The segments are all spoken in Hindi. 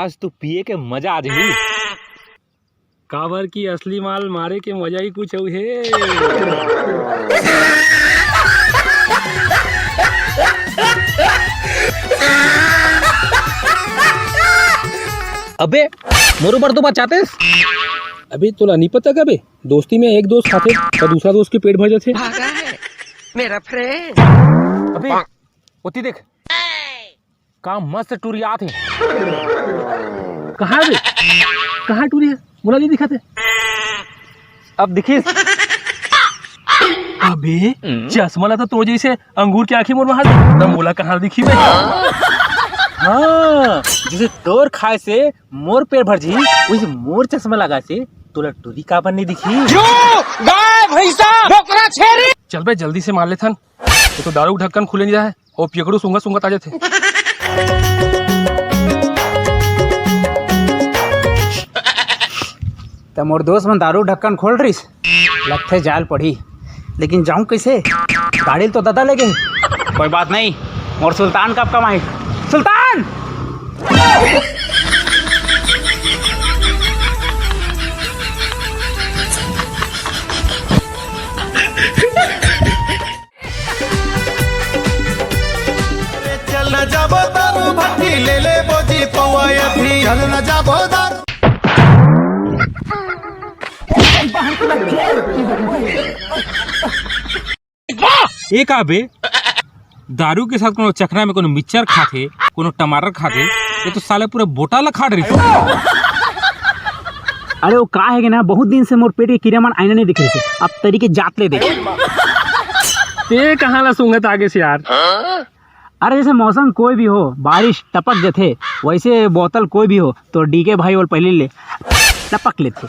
आज तो पिए के मजा आ जाही। काबर की असली माल मारे के मजा ही कुछ है। अबे मोर ऊपर तो बचाते। अबे तोला नहीं पता कबे दोस्ती में एक दोस्त खाते और दूसरा दोस्त के पेट भर जाते। भागा है मेरा फ्रेंड। अबे ओती देख का मस्त टूरिया थे। कहाँ बे कहाँ टूरिया बोला नहीं दिखाते। अब दिखिस। अबे चश्मा ला तो जैसे अंगूर की आंखें मोर वहां मोला कहाँ दिखी बे। हाँ जैसे तोर खाए से मोर पेट भर जी वैसे मोर चश्मा लगा से तोला टूरी का नहीं दिखी। गाय भैंसा बकरा छेरी। चल बे जल्दी से मार ले थन ये तो दारू ढक्कन खुले नहीं जाए और पियकड़ू सूंगा सूंगा ताजे थे। तो मोर दोस्त मन दारू ढक्कन खोल रहीस लगथे जाल पड़ी लेकिन जाऊं कैसे गाड़ी तो दादा ले गए। कोई बात नहीं मोर सुल्तान कब कमाई सुल्तान। चल न जाबो दारू भट्टी ले ले बोझी पवाया भी चल न जाबो दारू। एक आबे दारू के साथ कोनो चखना में कोनो मिक्सचर खाते कोनो टमाटर खाते ये तो साले पूरे बोटा ला खा रही। अरे वो का है कि ना बहुत दिन से मोर पेट के कीड़ा मन आईना नहीं दिख रहे थे अब तरीके जात ले देख। ते कहाँ ला सूंगत आगे से यार। अरे जैसे मौसम कोई भी हो बारिश टपक जाते वैसे बोतल कोई भी हो तो डीके भाई और पहले ले टपक लेते।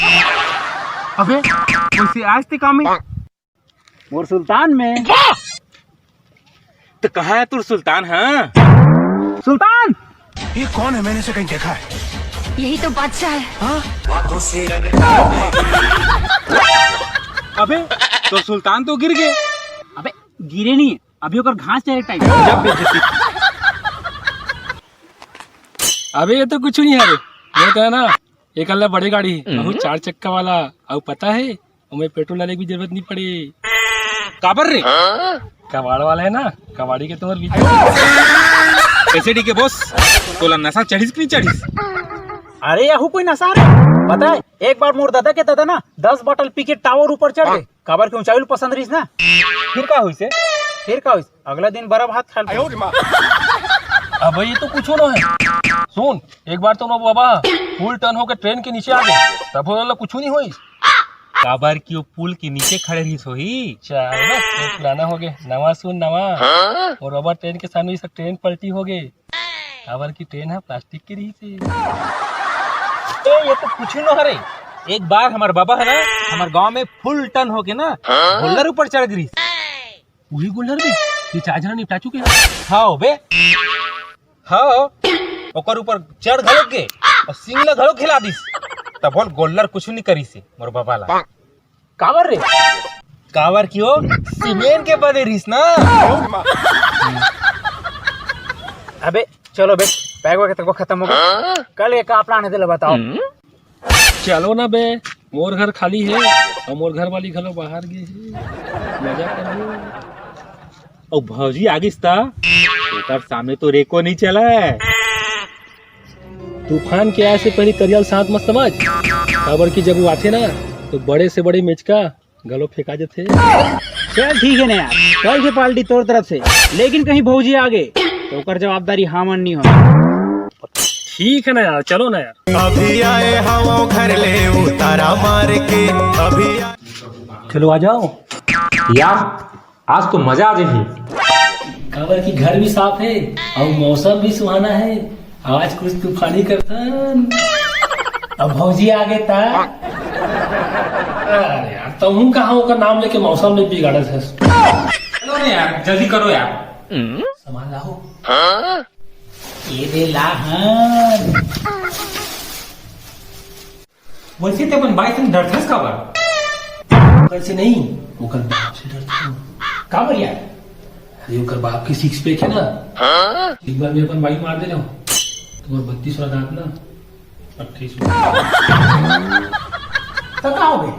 अबे वैसे आज ते काम में मोर सुल्तान में तो कहाँ है तू सुल्तान। हाँ सुल्तान ये कौन है मैंने से कहीं देखा है। यही तो बादशाह है। अबे तो सुल्तान तो गिर गए। अबे गिरे नहीं अभी ओकर घास चढ़े टाइम। अबे ये तो कुछ नहीं है रे ये तो है ना एक अल्लाह बड़ी गाड़ी है 4 चक्का वाला अब पता है हमें पेट्रोल डालने की जरूरत नहीं पड़ी। काबर रे कबाड़ वाला है ना कबाड़ी के तुम्हारे बीच कैसे डी के बॉस तोला नशा चढ़ीस कि नहीं चढ़ीस। अरे यहू कोई नशा रे पता है एक बार मोर दादा के दादा ना 10 बोतल पी के टावर ऊपर चढ़ गए काबर के ऊंचाई पसंद रही ना। फिर का हुई से फिर का हुई अगला दिन बर्फ हाथ खा लिया। अब ये तो कुछ ना है। सुन एक बार तो ना बाबा फुल टर्न होकर ट्रेन के नीचे आ गए तब वाला कुछ नहीं हुई। काबर की वो पुल के नीचे खड़े रही सोही। चल पुराना हो गए नवा सुन नवा और बाबा ट्रेन के सामने से ट्रेन पलटी हो गई। काबर की ट्रेन है प्लास्टिक की रही थी। ये तो कुछ न हरे। एक बार हमारे बाबा है ना हमारे गांव में फुल टन हो के ना गोल्डर ऊपर चढ़ गई। वही गोल्डर भी ये चार्जर निपटा चुके हैं। हाँ बे हाँ ओकर ऊपर चढ़ घड़क के और सिंगला घड़ो खिला दिस तब बोल गोल्डर कुछ नहीं करी से मोर बाबा ला। काबर रे कावर क्यों सीमेंट के बदे रिस ना। अबे चलो बे बैग वगैरह तक खत्म हो गया कल एक का प्लान है तो बताओ। चलो ना बे मोर घर खाली है और मोर घर वाली घर बाहर गई है मजा करो। और भौजी आगिस था ओकर सामने तो रेको नहीं चला है। तूफान के आए से पहले करियल साथ मत समझ काबर की जब वो आते ना तो बड़े से बड़े मेचका गलो फेंका जाते। चल ठीक है ना यार कल की पार्टी तोर तरफ से लेकिन कहीं भौजी आ गए तो ओकर जवाबदारी हामन नहीं हो। ठीक है ना यार चलो ना यार। अभी आए हम घर ले उतारा मार के अभी चलो आ जाओ यार आज तो मजा आ जाएगी। काबर की घर भी साफ है और मौसम भी सुहाना है आज कुछ तूफानी करता। अब भौजी आ गए था। अरे यार तुम कहाँ का नाम लेके मौसम में बिगाड़ा है। चलो ना यार जल्दी करो यार। सामान लाओ ये दे लाहन। वैसे तो अपन बाइक से डरथस काबर। कल से नहीं वो कल बाप से डरता हूँ। काबर यार अरे ओकर बाप की 6 पैक है ना एक बार भी अपन बाइक मार दे रहा हूँ तुम्हारा 32 वाला दांत ना 28 तो का हो गए?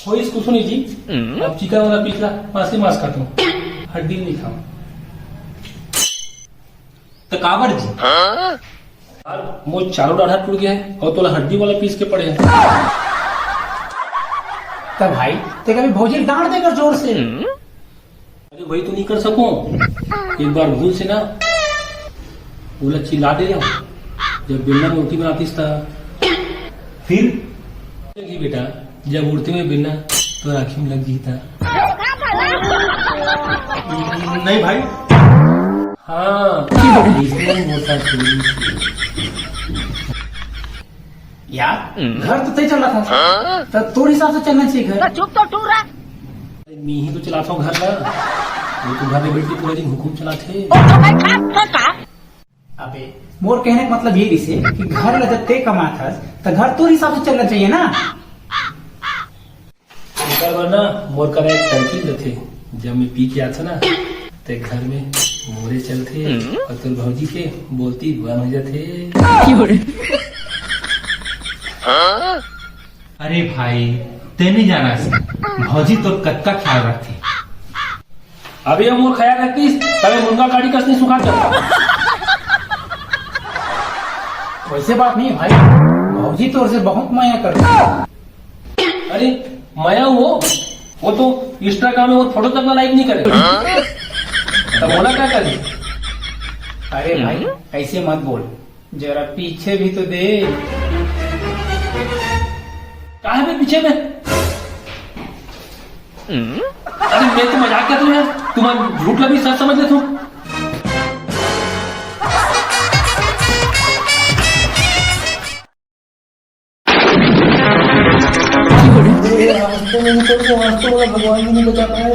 हो इसको सुनी जी, अब चिकन वाला पिछला मांस मांस खाता हूँ, हड्डी नहीं खाऊं। तो काबर जी यार वो चारों डाढ़ा टूट गया है और तोला हड्डी वाला पीस के पड़े हैं। तो भाई ते कभी भौजी डांट देकर जोर से। अरे वही तो नहीं कर सकूं, एक बार भूल से ना बोला चिल्ला दे जब बेलना में रोटी बनाती था। फिर लगी बेटा, जब उड़ते हुए बेलना तो राखी में लग गई था। नहीं भाई, हाँ इसमें मोटा छुरी। यार घर तो तय चल रहा था, तो तोर हिसाब से चलना चाहिए घर। चुप तो टूरा। मैं ही तो चलाता हूँ घर का, वो तो घर में बैठ के पूरा दिन हुकुम चलाते। अबे मोर कहने का मतलब ये रिसे कि घर ला जब ते कमात हस तो घर तोर हिसाब से चलना चाहिए ना। वरना मोर का एक साइकिल थे, जब मैं पी के आता ना ते घर में मोरे चलते और तुर भौजी के बोलती बन हो जाते। अरे भाई ते नहीं जाना से भौजी तो कत्ता ख्याल रखती। अभी हम मोर ख्याल रखती तभी मुर्गा गाड़ी कसनी सुखा जाता। वैसे बात नहीं है भाई, भौजी तोर से बहुत माया करती। अरे माया वो तो इंस्टाग्राम में वो फोटो तक लाइक नहीं करे, तब बोला क्या करे। अरे भाई ऐसे मत बोल, जरा पीछे भी तो दे। काहे में पीछे में? अरे मैं तो मजाक कर रहा हूँ, तुम झूठ लगी सच समझ ले तुम। भगवान भी नहीं बचा पाए।